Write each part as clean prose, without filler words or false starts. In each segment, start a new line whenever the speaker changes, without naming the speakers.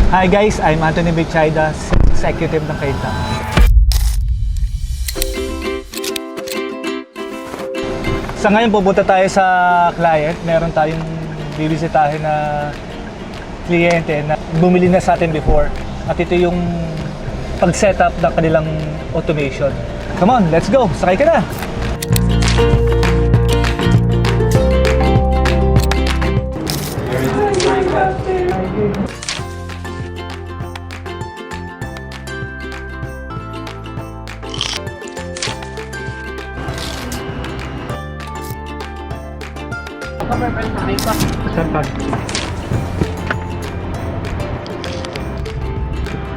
Hi guys, I'm Anthony Bichayda, executive ng Kaita. Sa ngayon pupunta tayo sa client. Meron tayong bibisitahin na kliyente na bumili na sa atin before. At ito yung pag-setup ng kanilang automation. Come on, let's go! Sakay ka na!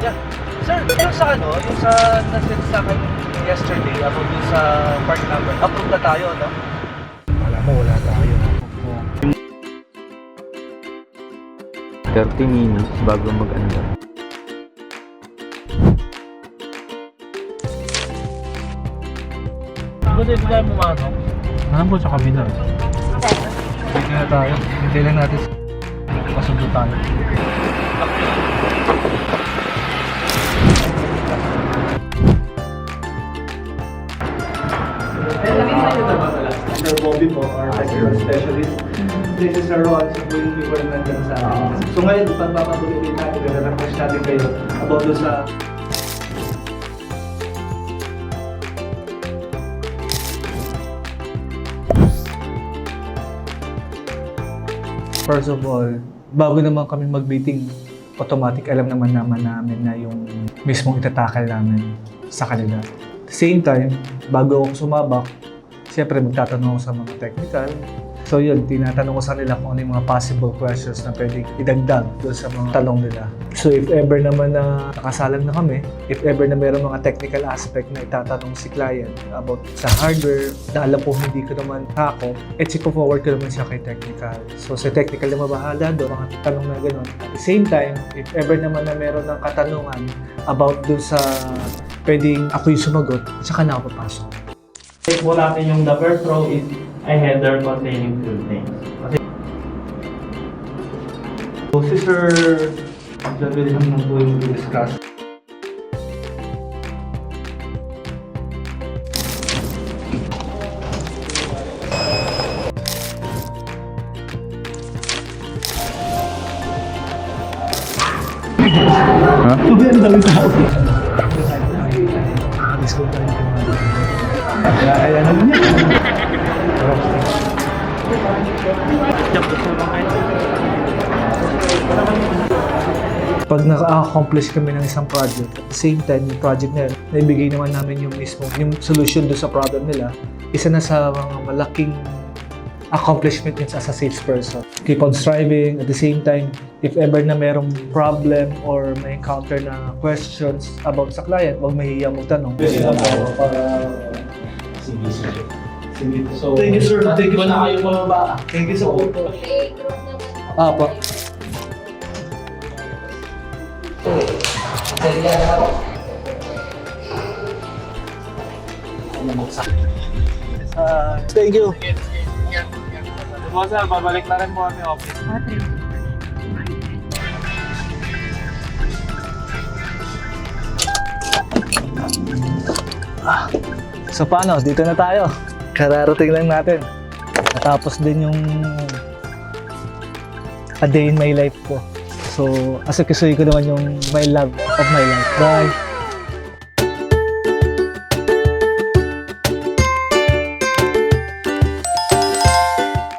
Yeah. Sir, yung sa yung sa na-send sa akin yesterday about yung sa part number, approve na tayo, no? Wala mo, wala tayo.
30 minutes bago mag-ano.
Ba't hindi tayo pumasok? Alam ko sa kabila. Dito na tayo. Hindi lang natin pasundo tayo. Sir Bobby po, our technical specialist. This is our role, so yung people na nandyan sa akin. So ngayon, pagpapatuloy din natin, request natin kayo about doon sa first of all, bago naman kami mag-meeting, automatic alam naman namin na yung mismong itatakal namin sa kanila. At the same time, bago ako sumabak, siyempre magtatanong ako sa mga technical. So yun, tinatanong ko sa nila kung ano yung mga possible questions na pwedeng idagdag doon sa mga tanong nila. So if ever naman na nakasalang na kami, if ever na mayroong mga technical aspect na itatanong si client about sa hardware, na alam ko hindi ko naman ako, forward ko naman siya kay technical. So sa technical na mabahala doon, mga tanong na gano'n. At the same time, if ever naman na mayroon ng katanungan about doon sa pwedeng ako yung sumagot, saka na ako papasok.
Take po natin yung the first row is a header containing two things.
So si Sir William na po yung discuss.
Ha?
Ang dami tao. Disco tayo. Kaya naman yan. Pag naka-accomplish kami ng isang project, at the same time, yung project na yun, naibigay naman namin yung mismo, yung solution doon sa problem nila, isa na sa mga malaking accomplishment yun as a salesperson. Keep on striving, at the same time, if ever na merong problem or may encounter na questions about sa client, huwag mahihiyang magtanong. So, thank you sir, thank you na kayo mababa. Thank you sa photo. Po. Thank you.
Boss, babalik na rin po kami office.
So paano? Dito na tayo. Kararating lang natin. Natapos din yung a day in my life ko. So, asukisuhin ko naman yung my love of my life. Bye!